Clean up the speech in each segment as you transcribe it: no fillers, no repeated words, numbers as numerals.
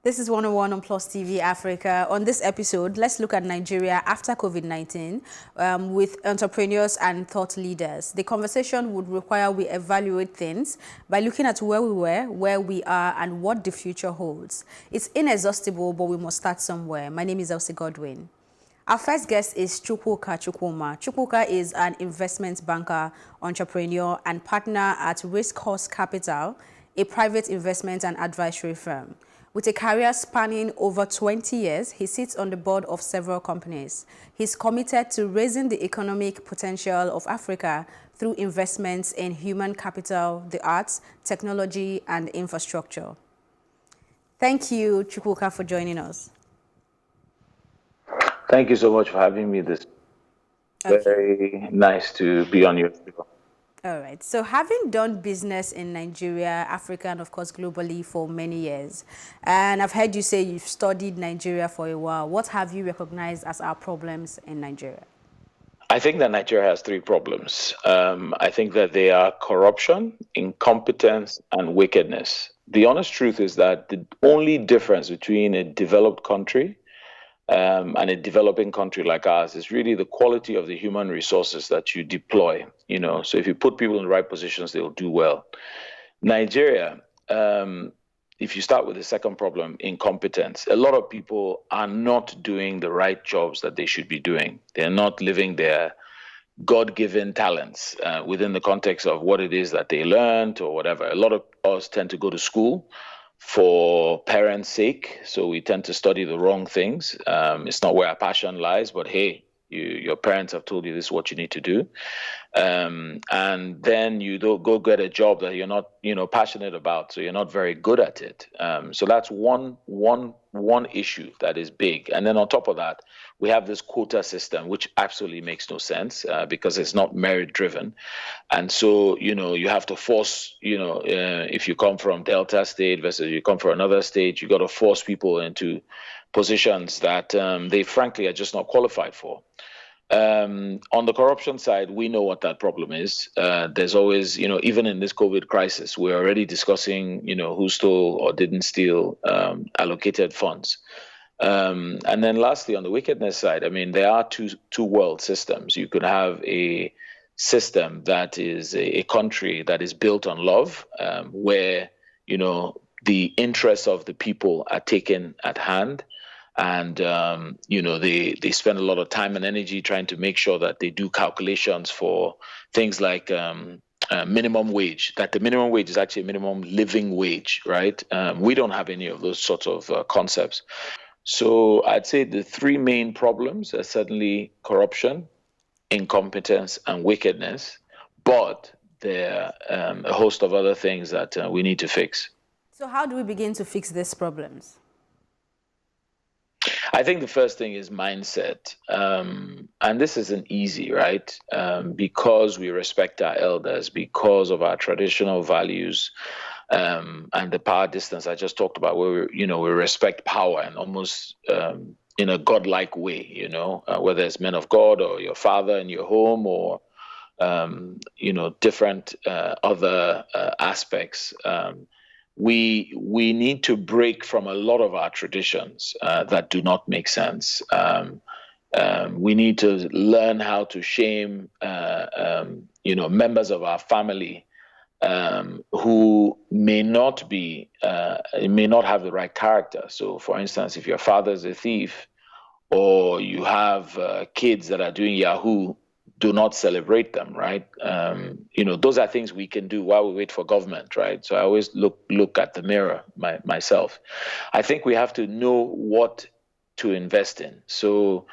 This is 101 on Plus TV Africa. On this episode, let's look at Nigeria after COVID-19 with entrepreneurs and thought leaders. The conversation would require we evaluate things by looking at where we were, where we are, and what the future holds. It's inexhaustible, but we must start somewhere. My name is Elsie Godwin. Our first guest is Chukuka Chukuma. Chukuka is an investment banker, entrepreneur, and partner at Risk Horse Capital, a private investment and advisory firm. With a career spanning over 20 years, he sits on the board of several companies. He's committed to raising the economic potential of Africa through investments in human capital, the arts, technology, and infrastructure. Thank you, Chukuka, for joining us. Thank you so much for having me. This very nice to be on your show. All right. So having done business in Nigeria, Africa, and of course globally for many years, and I've heard you say you've studied Nigeria for a while, what have you recognized as our problems in Nigeria? I think that Nigeria has three problems. I think that they are corruption, incompetence, and wickedness. The honest truth is that the only difference between a developed country and a developing country like ours is really the quality of the human resources that you deploy. So if you put people in the right positions, they'll do well. Nigeria, if you start with the second problem, incompetence, a lot of people are not doing the right jobs that they should be doing. They're not living their God-given talents within the context of what it is that they learned or whatever. A lot of us tend to go to school for parents' sake, so we tend to study the wrong things. It's not where our passion lies, but hey, your parents have told you this is what you need to do, and then you don't go get a job that you're not, passionate about, so you're not very good at it. So that's one issue that is big. And then on top of that, we have this quota system, which absolutely makes no sense because it's not merit driven. And so, you have to force, if you come from Delta State versus you come from another state, you got to force people into positions that they frankly are just not qualified for. On the corruption side, we know what that problem is. There's always, even in this COVID crisis, we're already discussing, who stole or didn't steal allocated funds. And then lastly, on the wickedness side, there are two world systems. You could have a system that is a country that is built on love, where, the interests of the people are taken at hand. And, they spend a lot of time and energy trying to make sure that they do calculations for things like minimum wage, that the minimum wage is actually a minimum living wage, right? We don't have any of those sorts of concepts. So I'd say the three main problems are certainly corruption, incompetence, and wickedness. But there are a host of other things that we need to fix. So how do we begin to fix these problems? I think the first thing is mindset. And this isn't easy, right? Because we respect our elders, because of our traditional values, and the power distance I just talked about, where we respect power and almost in a godlike way, whether it's men of God or your father in your home or different other aspects. We need to break from a lot of our traditions that do not make sense. We need to learn how to shame, members of our family who may not have the right character. So, for instance, if your father is a thief, or you have kids that are doing Yahoo, do not celebrate them, right? Those are things we can do while we wait for government, right? So I always look at the mirror myself. I think we have to know what to invest in. So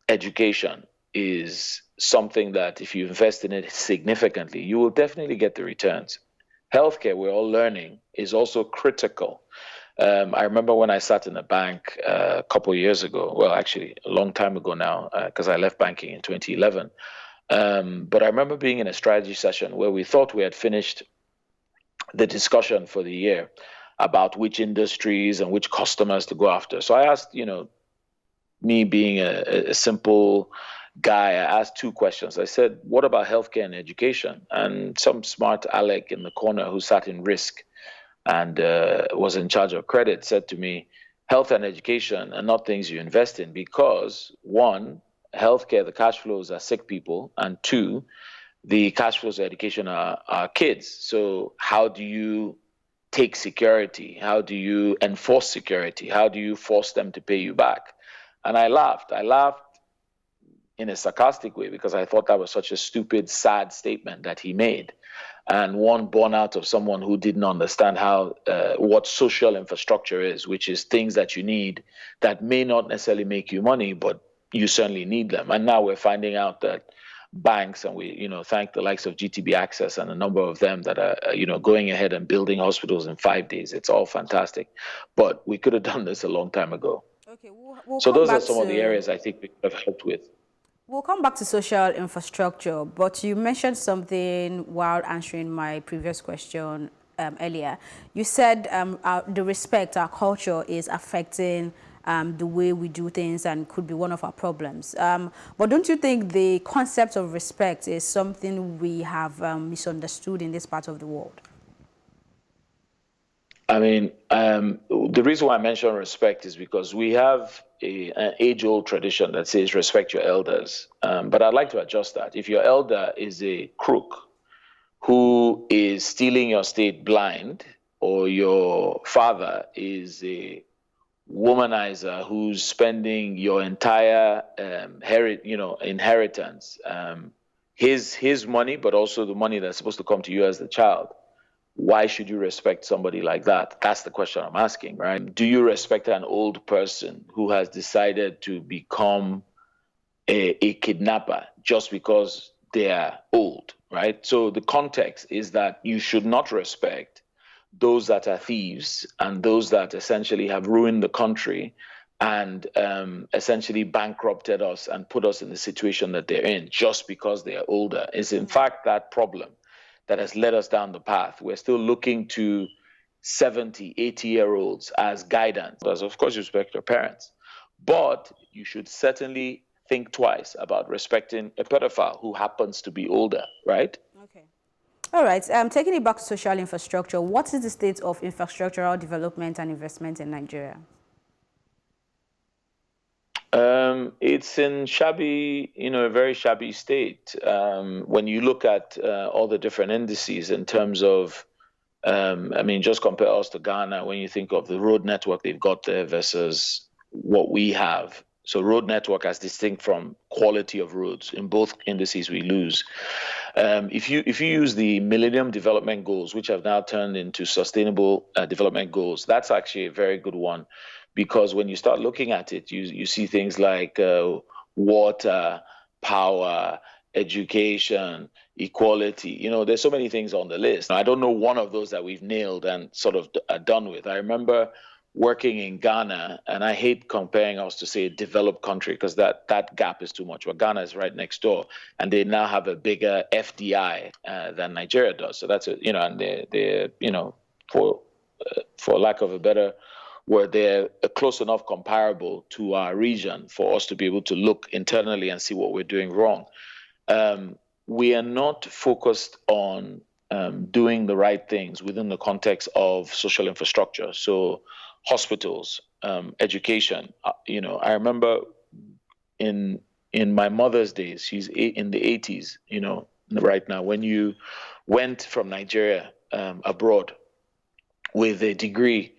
education is something that if you invest in it significantly, you will definitely get the returns. Healthcare, we're all learning, is also critical. I remember when I sat in a bank a couple of years ago, well, actually a long time ago now, because I left banking in 2011. But I remember being in a strategy session where we thought we had finished the discussion for the year about which industries and which customers to go after. So I asked, me being a simple guy, I asked two questions. I said, what about healthcare and education? And some smart Alec in the corner who sat in risk and was in charge of credit, said to me, health and education are not things you invest in because, one, healthcare, the cash flows are sick people, and two, the cash flows of education are kids. So how do you take security? How do you enforce security? How do you force them to pay you back? And I laughed. I laughed in a sarcastic way because I thought that was such a stupid, sad statement that he made, and one born out of someone who didn't understand how what social infrastructure is, which is things that you need that may not necessarily make you money, but you certainly need them. And now we're finding out that banks, and we, thank the likes of GTB Access and a number of them that are, going ahead and building hospitals in 5 days. It's all fantastic, but we could have done this a long time ago. Okay, we'll So come those are back some of the to areas I think we could have helped with. we'll come back to social infrastructure, but you mentioned something while answering my previous question earlier. You said the respect, our culture is affecting the way we do things and could be one of our problems. But don't you think the concept of respect is something we have misunderstood in this part of the world? I mean, the reason why I mention respect is because we have an age-old tradition that says respect your elders. But I'd like to adjust that. If your elder is a crook who is stealing your state blind, or your father is a womanizer who's spending your entire inheritance, his money, but also the money that's supposed to come to you as the child, why should you respect somebody like that? That's the question I'm asking, right? Do you respect an old person who has decided to become a kidnapper just because they are old, right? So the context is that you should not respect those that are thieves and those that essentially have ruined the country and essentially bankrupted us and put us in the situation that they're in just because they are older. Is in fact that problem that has led us down the path. We're still looking to 70, 80-year-olds as guidance. As of course, you respect your parents, but you should certainly think twice about respecting a pedophile who happens to be older, right? Okay. All right. Taking it back to social infrastructure, what is the state of infrastructural development and investment in Nigeria? It's in a very shabby state. When you look at all the different indices in terms of, just compare us to Ghana when you think of the road network they've got there versus what we have. So road network as distinct from quality of roads. In both indices, we lose. If you use the Millennium Development Goals, which have now turned into Sustainable Development Goals, that's actually a very good one. Because when you start looking at it, you see things like water, power, education, equality. There's so many things on the list. I don't know one of those that we've nailed and sort of are done with. I remember working in Ghana, and I hate comparing us to, say, a developed country because that gap is too much. But Ghana is right next door, and they now have a bigger FDI than Nigeria does. So that's and they're for lack of a better where they're close enough comparable to our region for us to be able to look internally and see what we're doing wrong. We are not focused on doing the right things within the context of social infrastructure. So hospitals, education. I remember in my mother's days, she's in the 80s, right now, when you went from Nigeria abroad with a degree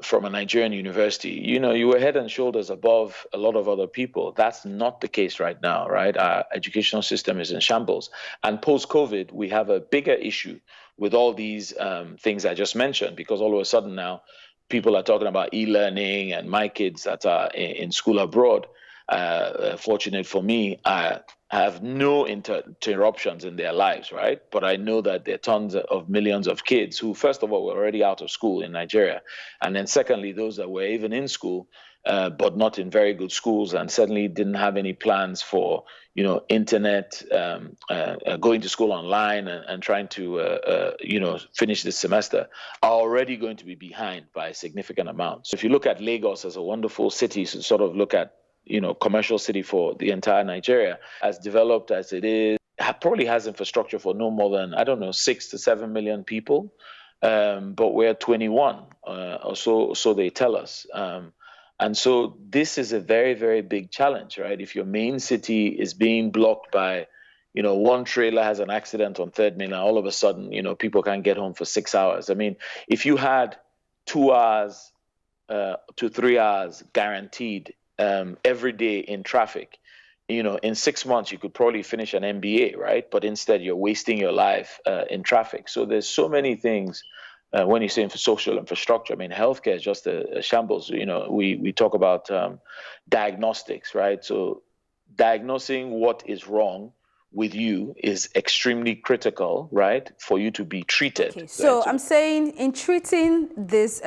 from a Nigerian university, you were head and shoulders above a lot of other people. That's not the case right now, right? Our educational system is in shambles. And post-COVID, we have a bigger issue with all these things I just mentioned, because all of a sudden now, people are talking about e-learning, and my kids that are in school abroad, fortunate for me, have no interruptions in their lives, right? But I know that there are tons of millions of kids who, first of all, were already out of school in Nigeria. And then secondly, those that were even in school, but not in very good schools, and certainly didn't have any plans for, internet, going to school online and trying to, finish this semester, are already going to be behind by a significant amount. So if you look at Lagos as a wonderful city to sort of look at, commercial city for the entire Nigeria, as developed as it is, probably has infrastructure for no more than, 6 to 7 million people. but we're 21 or so they tell us. And so this is a very, very big challenge, right? If your main city is being blocked by, one trailer has an accident on Third Mainland, all of a sudden, people can't get home for 6 hours. I mean, if you had 2 hours to 3 hours guaranteed every day in traffic, in 6 months, you could probably finish an MBA, right? But instead, you're wasting your life in traffic. So there's so many things. When you say social infrastructure, I mean, healthcare is just a shambles. We talk about diagnostics, right? So diagnosing what is wrong with you is extremely critical, right, for you to be treated. Okay, so right? I'm saying in treating these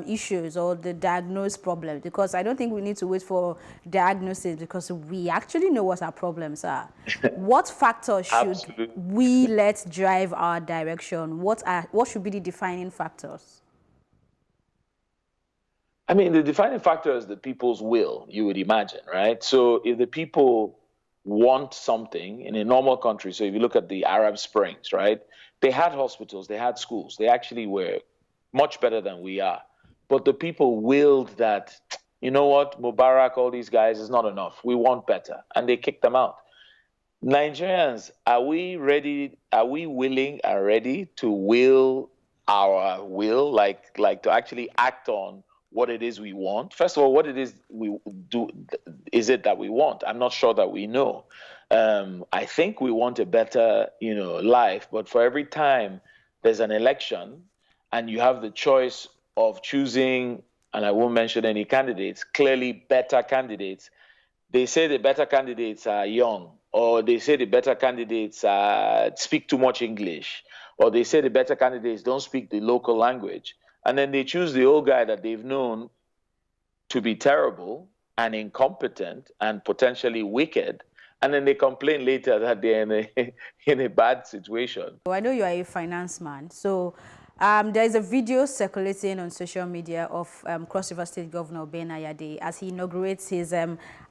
issues or the diagnosed problem, because I don't think we need to wait for diagnosis because we actually know what our problems are. What factors should we let drive our direction? What should be the defining factors? I mean, the defining factor is the people's will, you would imagine, right? So if the people want something in a normal country, so if you look at the Arab Springs, right? They had hospitals, they had schools, they actually were much better than we are. But the people willed that, you know what, Mubarak, all these guys, is not enough. We want better. And they kicked them out. Nigerians, are we ready? Are we willing and ready to will our will, like to actually act on what it is we want? First of all, what it is we do, is it that we want? I'm not sure that we know. I think we want a better, life, but for every time there's an election and you have the choice of choosing, and I won't mention any candidates, clearly better candidates, they say the better candidates are young, or they say the better candidates speak too much English, or they say the better candidates don't speak the local language. And then they choose the old guy that they've known to be terrible and incompetent and potentially wicked. And then they complain later that they're in a bad situation. I know you are a finance man. So there is a video circulating on social media of Cross River State Governor Ben Ayade as he inaugurates his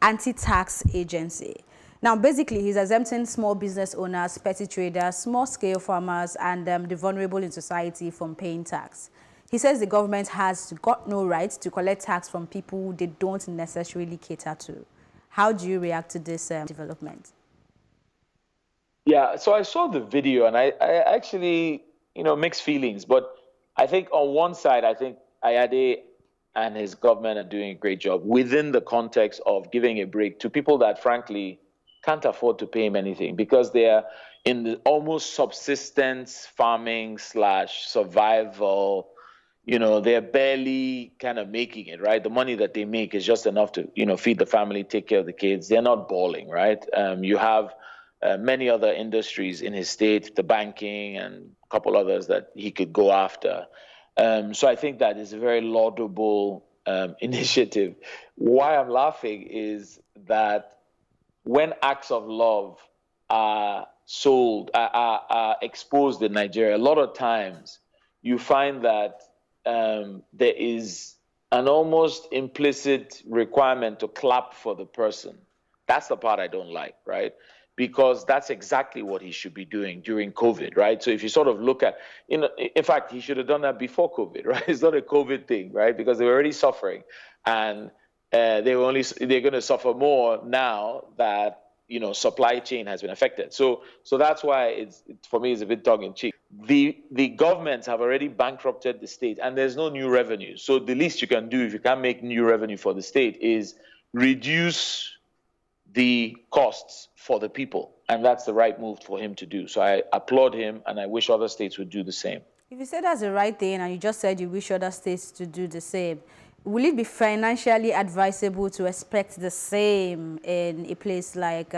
anti-tax agency. Now, basically, he's exempting small business owners, petty traders, small-scale farmers, and the vulnerable in society from paying tax. He says the government has got no right to collect tax from people they don't necessarily cater to. How do you react to this development? Yeah, so I saw the video and I actually, mixed feelings. But I think on one side, I think Ayade and his government are doing a great job within the context of giving a break to people that, frankly, can't afford to pay him anything because they are in the almost subsistence farming / survival. They're barely kind of making it, right? The money that they make is just enough to, feed the family, take care of the kids. They're not balling, right? You have many other industries in his state, the banking and a couple others that he could go after. So I think that is a very laudable initiative. Why I'm laughing is that when acts of love are exposed in Nigeria, a lot of times you find that there is an almost implicit requirement to clap for the person. That's the part I don't like, right? Because that's exactly what he should be doing during COVID, right? So if you sort of look at, in fact, he should have done that before COVID, right? It's not a COVID thing, right? Because they were already suffering, and they're going to suffer more now that supply chain has been affected. So that's why for me it's a bit tongue in cheek. The governments have already bankrupted the state, and there's no new revenue. So the least you can do if you can't make new revenue for the state is reduce the costs for the people, and that's the right move for him to do. So I applaud him, and I wish other states would do the same. If you said that's the right thing, and you just said you wish other states to do the same, will it be financially advisable to expect the same in a place like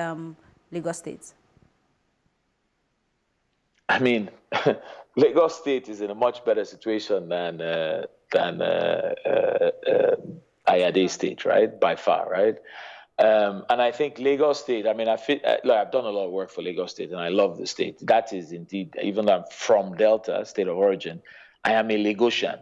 Lagos State? I mean, Lagos State is in a much better situation than Ayade State, right? By far, right? And I think Lagos State, I mean, I've done a lot of work for Lagos State, and I love the state. That is indeed, even though I'm from Delta, state of origin, I am a Lagosian.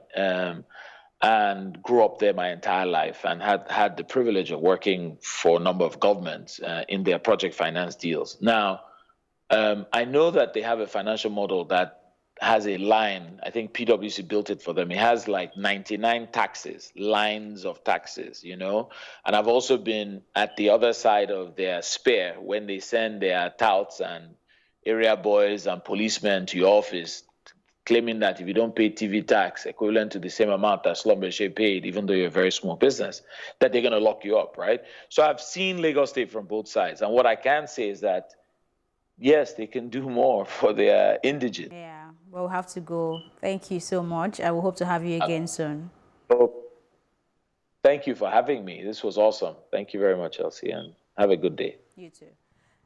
And grew up there my entire life and had the privilege of working for a number of governments in their project finance deals. Now, I know that they have a financial model that has a line. I think PwC built it for them. It has like 99 taxes, lines of taxes, you know. And I've also been at the other side of their spear when they send their touts and area boys and policemen to your office claiming that if you don't pay TV tax equivalent to the same amount that Schlumberger paid, even though you're a very small business, that they're going to lock you up, right? So I've seen Lagos State from both sides. And what I can say is that yes, they can do more for their indigents. Yeah, we'll have to go. Thank you so much. I will hope to have you again soon. So thank you for having me. This was awesome. Thank you very much, Elsie, and have a good day. You too.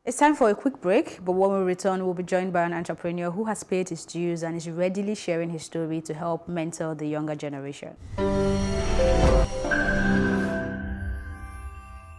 It's time for a quick break, but when we return, we'll be joined by an entrepreneur who has paid his dues and is readily sharing his story to help mentor the younger generation.